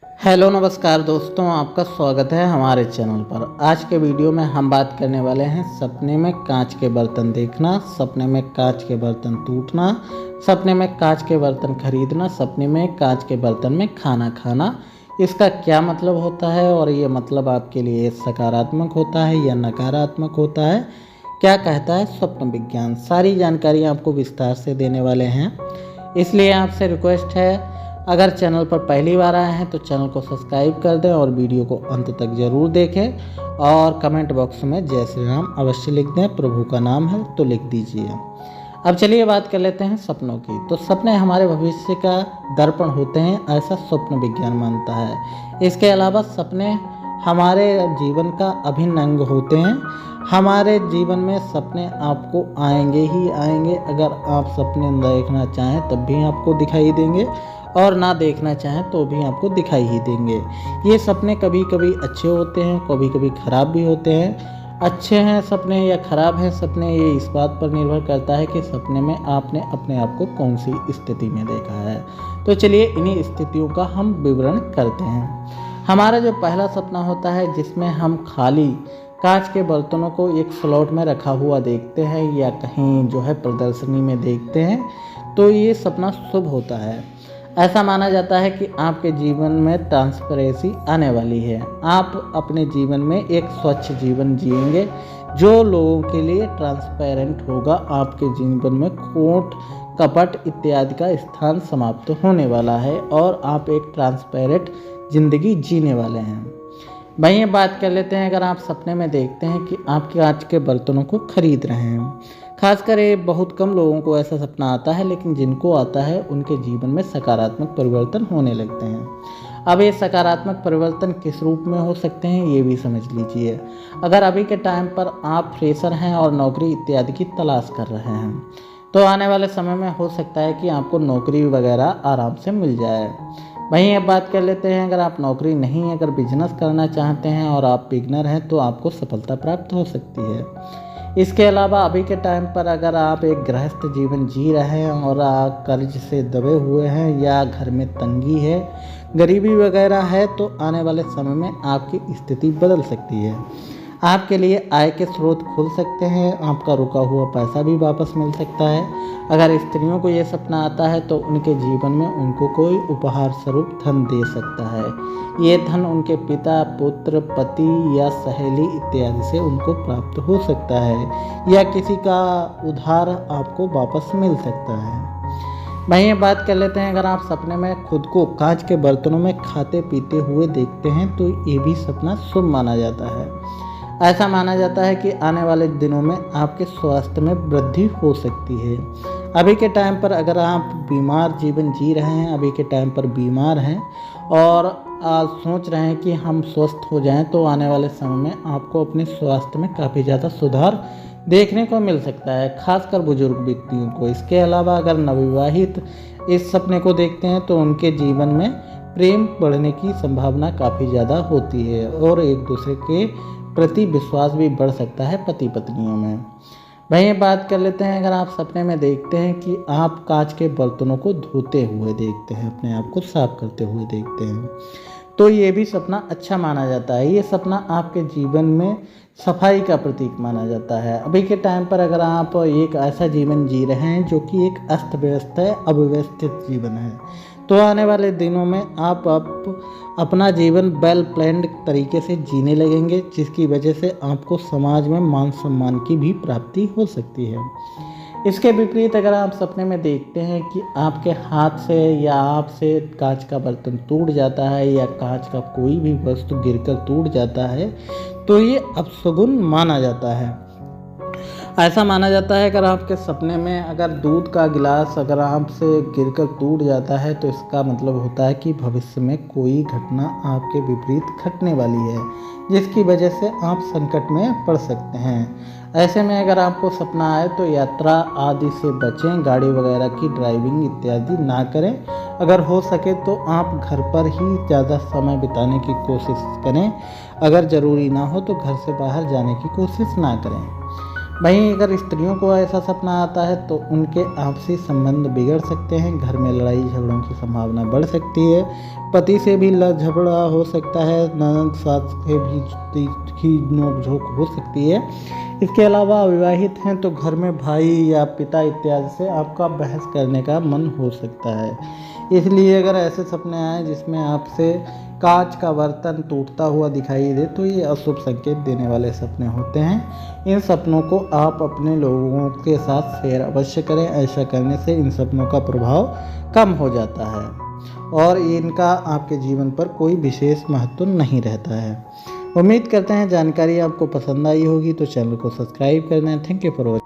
Hello नमस्कार दोस्तों, आपका स्वागत है हमारे चैनल पर। आज के वीडियो में हम बात करने वाले हैं सपने में कांच के बर्तन देखना, सपने में कांच के बर्तन टूटना, सपने में कांच के बर्तन खरीदना, सपने में कांच के बर्तन में खाना खाना। इसका क्या मतलब होता है और ये मतलब आपके लिए सकारात्मक होता है या नकारात्मक होता है, क्या कहता है स्वप्न विज्ञान, सारी जानकारी आपको विस्तार से देने वाले हैं। इसलिए आपसे रिक्वेस्ट है, अगर चैनल पर पहली बार आए हैं तो चैनल को सब्सक्राइब कर दें और वीडियो को अंत तक ज़रूर देखें। और कमेंट बॉक्स में जय श्री राम अवश्य लिख दें, प्रभु का नाम है तो लिख दीजिए। अब चलिए बात कर लेते हैं सपनों की। तो सपने हमारे भविष्य का दर्पण होते हैं, ऐसा स्वप्न विज्ञान मानता है। इसके अलावा सपने हमारे जीवन का अभिन्न अंग होते हैं। हमारे जीवन में सपने आपको आएंगे ही आएंगे। अगर आप सपने देखना चाहें तब भी आपको दिखाई देंगे और ना देखना चाहें तो भी आपको दिखाई ही देंगे। ये सपने कभी कभी अच्छे होते हैं, कभी कभी ख़राब भी होते हैं। अच्छे हैं सपने या ख़राब हैं सपने, ये इस बात पर निर्भर करता है कि सपने में आपने अपने आप को कौन सी स्थिति में देखा है। तो चलिए इन्हीं स्थितियों का हम विवरण करते हैं। हमारा जो पहला सपना होता है जिसमें हम खाली कांच के बर्तनों को एक स्लॉट में रखा हुआ देखते हैं या कहीं जो है प्रदर्शनी में देखते हैं, तो ये सपना शुभ होता है। ऐसा माना जाता है कि आपके जीवन में ट्रांसपेरेंसी आने वाली है। आप अपने जीवन में एक स्वच्छ जीवन जिएंगे जो लोगों के लिए ट्रांसपेरेंट होगा। आपके जीवन में खोट कपट इत्यादि का स्थान समाप्त होने वाला है और आप एक ट्रांसपेरेंट जिंदगी जीने वाले हैं। वहीं बात कर लेते हैं, अगर आप सपने में देखते हैं कि आप कांच के बर्तनों को खरीद रहे हैं। खासकर ये बहुत कम लोगों को ऐसा सपना आता है, लेकिन जिनको आता है उनके जीवन में सकारात्मक परिवर्तन होने लगते हैं। अब ये सकारात्मक परिवर्तन किस रूप में हो सकते हैं ये भी समझ लीजिए। अगर अभी के टाइम पर आप फ्रेशर हैं और नौकरी इत्यादि की तलाश कर रहे हैं तो आने वाले समय में हो सकता है कि आपको नौकरी वगैरह आराम से मिल जाए। वहीं अब बात कर लेते हैं, अगर आप नौकरी नहीं, अगर बिजनेस करना चाहते हैं और आप बिगनर हैं तो आपको सफलता प्राप्त हो सकती है। इसके अलावा अभी के टाइम पर अगर आप एक गृहस्थ जीवन जी रहे हैं और आप कर्ज से दबे हुए हैं या घर में तंगी है, गरीबी वगैरह है, तो आने वाले समय में आपकी स्थिति बदल सकती है। आपके लिए आय के स्रोत खुल सकते हैं, आपका रुका हुआ पैसा भी वापस मिल सकता है। अगर स्त्रियों को ये सपना आता है तो उनके जीवन में उनको कोई उपहार स्वरूप धन दे सकता है। ये धन उनके पिता, पुत्र, पति या सहेली इत्यादि से उनको प्राप्त हो सकता है या किसी का उधार आपको वापस मिल सकता है। वहीं बात कर लेते हैं, अगर आप सपने में खुद को कांच के बर्तनों में खाते पीते हुए देखते हैं तो ये भी सपना शुभ माना जाता है। ऐसा माना जाता है कि आने वाले दिनों में आपके स्वास्थ्य में वृद्धि हो सकती है। अभी के टाइम पर अगर आप बीमार जीवन जी रहे हैं, अभी के टाइम पर बीमार हैं और सोच रहे हैं कि हम स्वस्थ हो जाएं, तो आने वाले समय में आपको अपने स्वास्थ्य में काफ़ी ज़्यादा सुधार देखने को मिल सकता है, खासकर बुजुर्ग व्यक्तियों को। इसके अलावा अगर नवविवाहित इस सपने को देखते हैं तो उनके जीवन में प्रेम बढ़ने की संभावना काफ़ी ज़्यादा होती है और एक दूसरे के प्रति विश्वास भी बढ़ सकता है पति पत्नियों में। वहीं बात कर लेते हैं, अगर आप सपने में देखते हैं कि आप कांच के बर्तनों को धोते हुए देखते हैं, अपने आप को साफ करते हुए देखते हैं, तो ये भी सपना अच्छा माना जाता है। ये सपना आपके जीवन में सफाई का प्रतीक माना जाता है। अभी के टाइम पर अगर आप एक ऐसा जीवन जी रहे हैं जो कि एक अस्त व्यस्त है, अव्यवस्थित जीवन है, तो आने वाले दिनों में आप अपना जीवन वेल प्लान्ड तरीके से जीने लगेंगे, जिसकी वजह से आपको समाज में मान सम्मान की भी प्राप्ति हो सकती है। इसके विपरीत अगर आप सपने में देखते हैं कि आपके हाथ से या आपसे कांच का बर्तन टूट जाता है या कांच का कोई भी वस्तु गिरकर टूट जाता है, तो ये अपशगुन माना जाता है। ऐसा माना जाता है अगर आपके सपने में अगर दूध का गिलास अगर आपसे गिरकर टूट जाता है तो इसका मतलब होता है कि भविष्य में कोई घटना आपके विपरीत घटने वाली है, जिसकी वजह से आप संकट में पड़ सकते हैं। ऐसे में अगर आपको सपना आए तो यात्रा आदि से बचें, गाड़ी वगैरह की ड्राइविंग इत्यादि ना करें। अगर हो सके तो आप घर पर ही ज़्यादा समय बिताने की कोशिश करें। अगर ज़रूरी ना हो तो घर से बाहर जाने की कोशिश ना करें। वहीं अगर स्त्रियों को ऐसा सपना आता है तो उनके आपसी संबंध बिगड़ सकते हैं, घर में लड़ाई झगड़ों की संभावना बढ़ सकती है, पति से भी झगड़ा हो सकता है, ननद सास से भी तीखी नोकझोंक हो सकती है। इसके अलावा अविवाहित हैं तो घर में भाई या पिता इत्यादि से आपका बहस करने का मन हो सकता है। इसलिए अगर ऐसे सपने आए जिसमें आपसे कांच का बर्तन टूटता हुआ दिखाई दे तो ये अशुभ संकेत देने वाले सपने होते हैं। इन सपनों को आप अपने लोगों के साथ शेयर अवश्य करें। ऐसा करने से इन सपनों का प्रभाव कम हो जाता है और इनका आपके जीवन पर कोई विशेष महत्व नहीं रहता है। उम्मीद करते हैं जानकारी आपको पसंद आई होगी, तो चैनल को सब्सक्राइब कर दें। Thank you for watching.